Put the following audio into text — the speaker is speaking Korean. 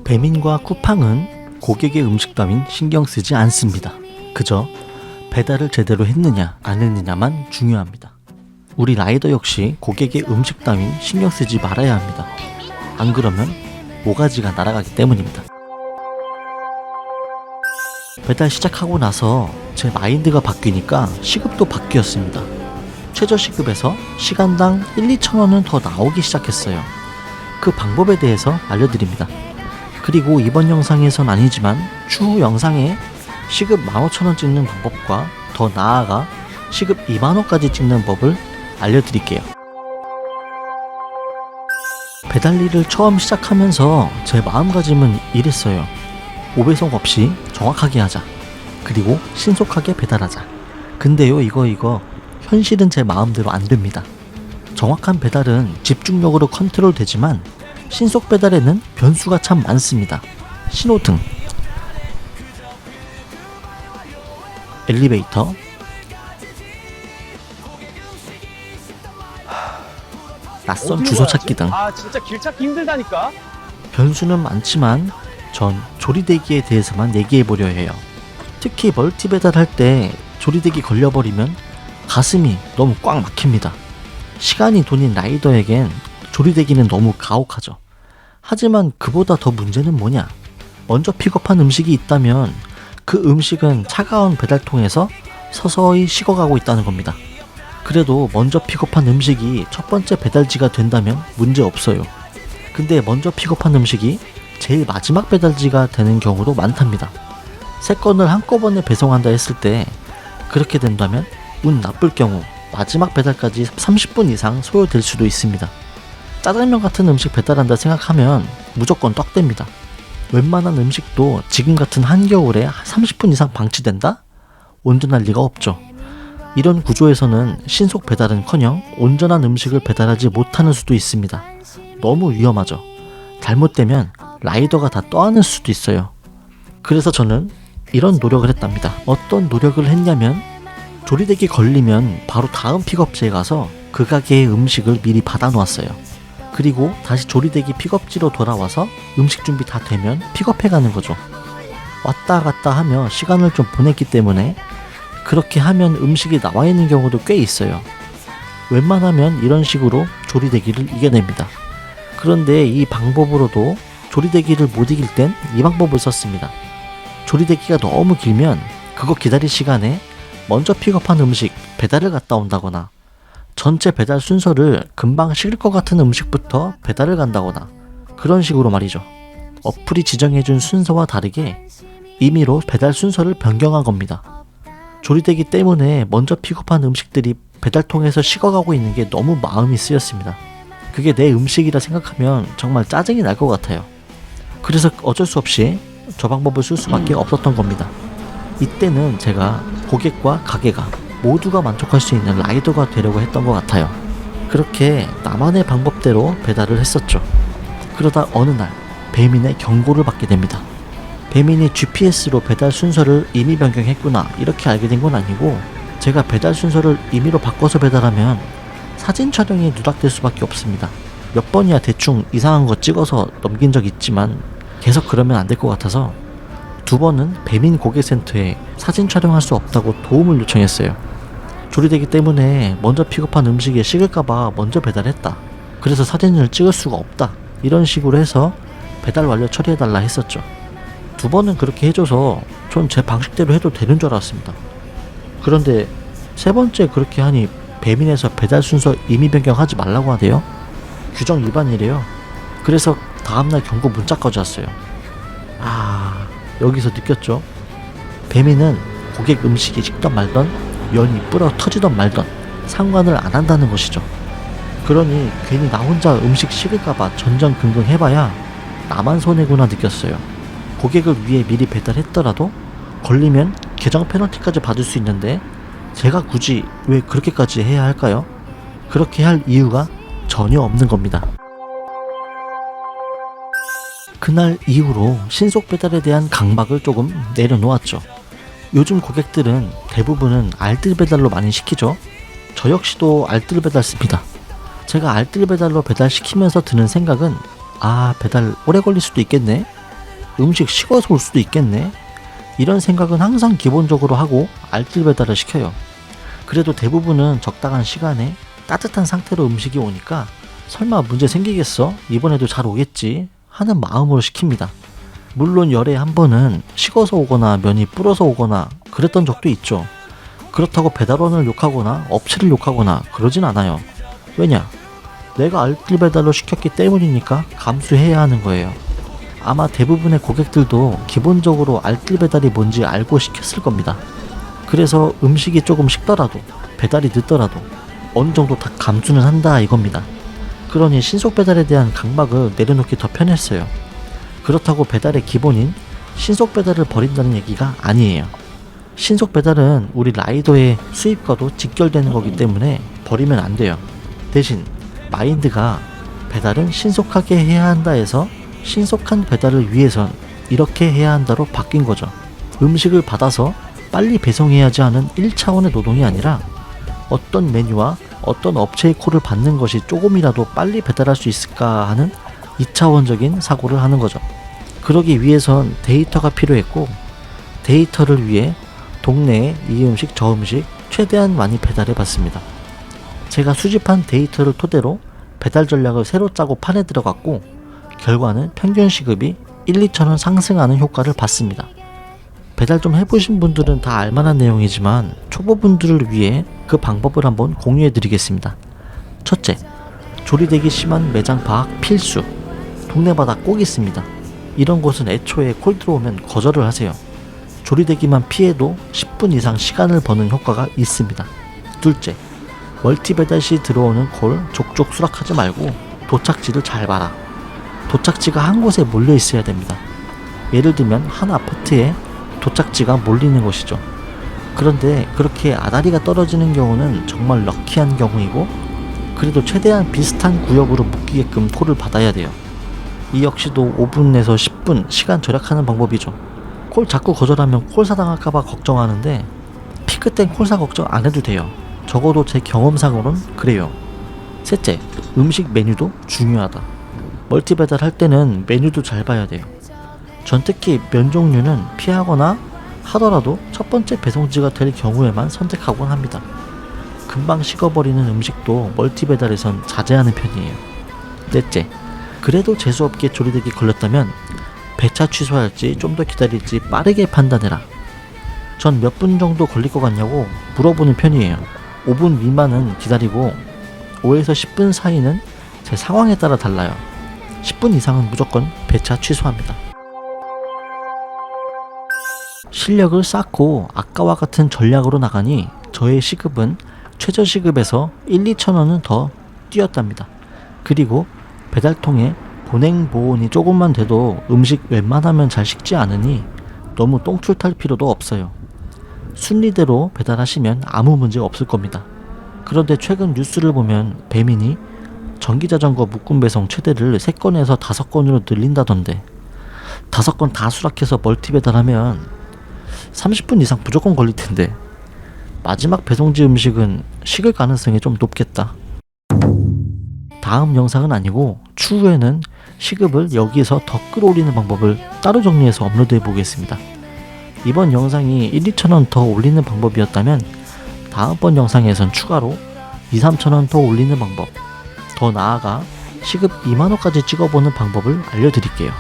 배민과 쿠팡은 고객의 음식 따윈 신경 쓰지 않습니다. 그저 배달을 제대로 했느냐 안 했느냐만 중요합니다. 우리 라이더 역시 고객의 음식 따윈 신경 쓰지 말아야 합니다. 안 그러면 모가지가 날아가기 때문입니다. 배달 시작하고 나서 제 마인드가 바뀌니까 시급도 바뀌었습니다. 최저시급에서 시간당 1-2,000원은 더 나오기 시작했어요. 그 방법에 대해서 알려드립니다. 그리고 이번 영상에선 아니지만 추후 영상에 시급 15,000원 찍는 방법과 더 나아가 시급 20,000원까지 찍는 법을 알려드릴게요. 배달 일을 처음 시작하면서 제 마음가짐은 이랬어요. 5배송 없이 정확하게 하자. 그리고 신속하게 배달하자. 근데요, 이거 현실은 제 마음대로 안 됩니다. 정확한 배달은 집중력으로 컨트롤 되지만 신속 배달에는 변수가 참 많습니다. 신호등, 엘리베이터, 낯선 주소 찾기 등 진짜 길 찾기 힘들다니까. 변수는 많지만 전 조리대기에 대해서만 얘기해보려 해요. 특히 멀티 배달할 때 조리대기 걸려버리면 가슴이 너무 꽉 막힙니다. 시간이 돈인 라이더에겐 조리대기는 너무 가혹하죠. 하지만 그보다 더 문제는 뭐냐? 먼저 픽업한 음식이 있다면 그 음식은 차가운 배달통에서 서서히 식어가고 있다는 겁니다. 그래도 먼저 픽업한 음식이 첫 번째 배달지가 된다면 문제 없어요. 근데 먼저 픽업한 음식이 제일 마지막 배달지가 되는 경우도 많답니다. 3건을 한꺼번에 배송한다 했을 때 그렇게 된다면 운 나쁠 경우 마지막 배달까지 30분 이상 소요될 수도 있습니다. 짜장면 같은 음식 배달한다 생각하면 무조건 떡됩니다. 웬만한 음식도 지금 같은 한겨울에 30분 이상 방치된다? 온전할 리가 없죠. 이런 구조에서는 신속 배달은커녕 온전한 음식을 배달하지 못하는 수도 있습니다. 너무 위험하죠. 잘못되면 라이더가 다 떠안을 수도 있어요. 그래서 저는 이런 노력을 했답니다. 어떤 노력을 했냐면 조리대기 걸리면 바로 다음 픽업지에 가서 그 가게의 음식을 미리 받아 놓았어요. 그리고 다시 조리대기 픽업지로 돌아와서 음식 준비 다 되면 픽업해 가는 거죠. 왔다 갔다 하며 시간을 좀 보냈기 때문에 그렇게 하면 음식이 나와 있는 경우도 꽤 있어요. 웬만하면 이런 식으로 조리대기를 이겨냅니다. 그런데 이 방법으로도 조리대기를 못 이길 땐 이 방법을 썼습니다. 조리대기가 너무 길면 그거 기다릴 시간에 먼저 픽업한 음식 배달을 갔다 온다거나 전체 배달 순서를 금방 식을 것 같은 음식부터 배달을 간다거나 그런 식으로 말이죠. 어플이 지정해준 순서와 다르게 임의로 배달 순서를 변경한 겁니다. 조리대기 때문에 먼저 픽업한 음식들이 배달통에서 식어가고 있는 게 너무 마음이 쓰였습니다. 그게 내 음식이라 생각하면 정말 짜증이 날 것 같아요. 그래서 어쩔 수 없이 저 방법을 쓸 수밖에 없었던 겁니다. 이때는 제가 고객과 가게가 모두가 만족할 수 있는 라이더가 되려고 했던 것 같아요. 그렇게 나만의 방법대로 배달을 했었죠. 그러다 어느 날 배민의 경고를 받게 됩니다. 배민이 GPS로 배달 순서를 임의 변경했구나 이렇게 알게 된 건 아니고 제가 배달 순서를 임의로 바꿔서 배달하면 사진 촬영이 누락될 수밖에 없습니다. 몇 번이야 대충 이상한 거 찍어서 넘긴 적 있지만 계속 그러면 안 될 것 같아서 2번은 배민 고객센터에 사진 촬영할 수 없다고 도움을 요청했어요. 조리대기 때문에 먼저 픽업한 음식이 식을까봐 먼저 배달했다. 그래서 사진을 찍을 수가 없다. 이런 식으로 해서 배달 완료 처리해달라 했었죠. 2번은 그렇게 해줘서 전 제 방식대로 해도 되는 줄 알았습니다. 그런데 3번째 그렇게 하니 배민에서 배달 순서 임의 변경하지 말라고 하대요. 규정 위반이래요. 그래서 다음날 경고 문자까지 왔어요. 여기서 느꼈죠. 배민은 고객 음식이 식던 말던 면이 불어 터지던 말던 상관을 안 한다는 것이죠. 그러니 괜히 나 혼자 음식 식을까봐 전전긍긍 해봐야 나만 손해구나 느꼈어요. 고객을 위해 미리 배달했더라도 걸리면 계정 페널티까지 받을 수 있는데 제가 굳이 왜 그렇게까지 해야 할까요? 그렇게 할 이유가 전혀 없는 겁니다. 그날 이후로 신속 배달에 대한 강박을 조금 내려놓았죠. 요즘 고객들은 대부분은 알뜰 배달로 많이 시키죠. 저 역시도 알뜰 배달 씁니다. 제가 알뜰 배달로 배달시키면서 드는 생각은 배달 오래 걸릴 수도 있겠네? 음식 식어서 올 수도 있겠네? 이런 생각은 항상 기본적으로 하고 알뜰 배달을 시켜요. 그래도 대부분은 적당한 시간에 따뜻한 상태로 음식이 오니까 설마 문제 생기겠어? 이번에도 잘 오겠지? 하는 마음으로 시킵니다. 물론 열에 한 번은 식어서 오거나 면이 불어서 오거나 그랬던 적도 있죠. 그렇다고 배달원을 욕하거나 업체를 욕하거나 그러진 않아요. 왜냐? 내가 알뜰 배달로 시켰기 때문이니까 감수해야 하는 거예요. 아마 대부분의 고객들도 기본적으로 알뜰 배달이 뭔지 알고 시켰을 겁니다. 그래서 음식이 조금 식더라도 배달이 늦더라도 어느 정도 다 감수는 한다 이겁니다. 그러니 신속 배달에 대한 강박을 내려놓기 더 편했어요. 그렇다고 배달의 기본인 신속 배달을 버린다는 얘기가 아니에요. 신속 배달은 우리 라이더의 수입과도 직결되는 거기 때문에 버리면 안 돼요. 대신 마인드가 배달은 신속하게 해야 한다 해서 신속한 배달을 위해선 이렇게 해야 한다로 바뀐 거죠. 음식을 받아서 빨리 배송해야지 하는 1차원의 노동이 아니라 어떤 메뉴와 어떤 업체의 콜을 받는 것이 조금이라도 빨리 배달할 수 있을까 하는 2차원적인 사고를 하는 거죠. 그러기 위해선 데이터가 필요했고 데이터를 위해 동네에 이 음식 저 음식 최대한 많이 배달해 봤습니다. 제가 수집한 데이터를 토대로 배달 전략을 새로 짜고 판에 들어갔고 결과는 평균 시급이 1-2,000원 상승하는 효과를 봤습니다. 배달 좀 해보신 분들은 다 알만한 내용이지만 초보분들을 위해 그 방법을 한번 공유해 드리겠습니다. 첫째, 조리되기 심한 매장 파악 필수. 동네마다 꼭 있습니다. 이런 곳은 애초에 콜 들어오면 거절을 하세요. 조리되기만 피해도 10분 이상 시간을 버는 효과가 있습니다. 둘째, 멀티 배달 시 들어오는 콜 족족 수락하지 말고 도착지를 잘 봐라. 도착지가 한 곳에 몰려 있어야 됩니다. 예를 들면 한 아파트에 도착지가 몰리는 것이죠. 그런데 그렇게 아다리가 떨어지는 경우는 정말 럭키한 경우이고 그래도 최대한 비슷한 구역으로 묶이게끔 콜을 받아야 돼요. 이 역시도 5분에서 10분 시간 절약하는 방법이죠. 콜 자꾸 거절하면 콜사 당할까봐 걱정하는데 피크 땐 콜사 걱정 안 해도 돼요. 적어도 제 경험상으론 그래요. 셋째, 음식 메뉴도 중요하다. 멀티 배달 할 때는 메뉴도 잘 봐야 돼요. 전 특히 면 종류는 피하거나 하더라도 첫 번째 배송지가 될 경우에만 선택하곤 합니다. 금방 식어버리는 음식도 멀티 배달에선 자제하는 편이에요. 넷째, 그래도 재수없게 조리되기 걸렸다면 배차 취소할지 좀 더 기다릴지 빠르게 판단해라. 전 몇 분 정도 걸릴 것 같냐고 물어보는 편이에요. 5분 미만은 기다리고 5에서 10분 사이는 제 상황에 따라 달라요. 10분 이상은 무조건 배차 취소합니다. 실력을 쌓고 아까와 같은 전략으로 나가니 저의 시급은 최저시급에서 1-2,000원은 더 뛰었답니다. 그리고 배달통에 보냉보온이 조금만 돼도 음식 웬만하면 잘 식지 않으니 너무 똥줄 탈 필요도 없어요. 순리대로 배달하시면 아무 문제 없을 겁니다. 그런데 최근 뉴스를 보면 배민이 전기자전거 묶음배송 최대를 3건에서 5건으로 늘린다던데 5건 다 수락해서 멀티 배달하면 30분 이상 무조건 걸릴 텐데 마지막 배송지 음식은 식을 가능성이 좀 높겠다. 다음 영상은 아니고 추후에는 시급을 여기에서 더 끌어올리는 방법을 따로 정리해서 업로드해 보겠습니다. 이번 영상이 1-2,000원 더 올리는 방법이었다면 다음번 영상에선 추가로 2-3,000원 더 올리는 방법, 더 나아가 시급 2만원까지 찍어보는 방법을 알려드릴게요.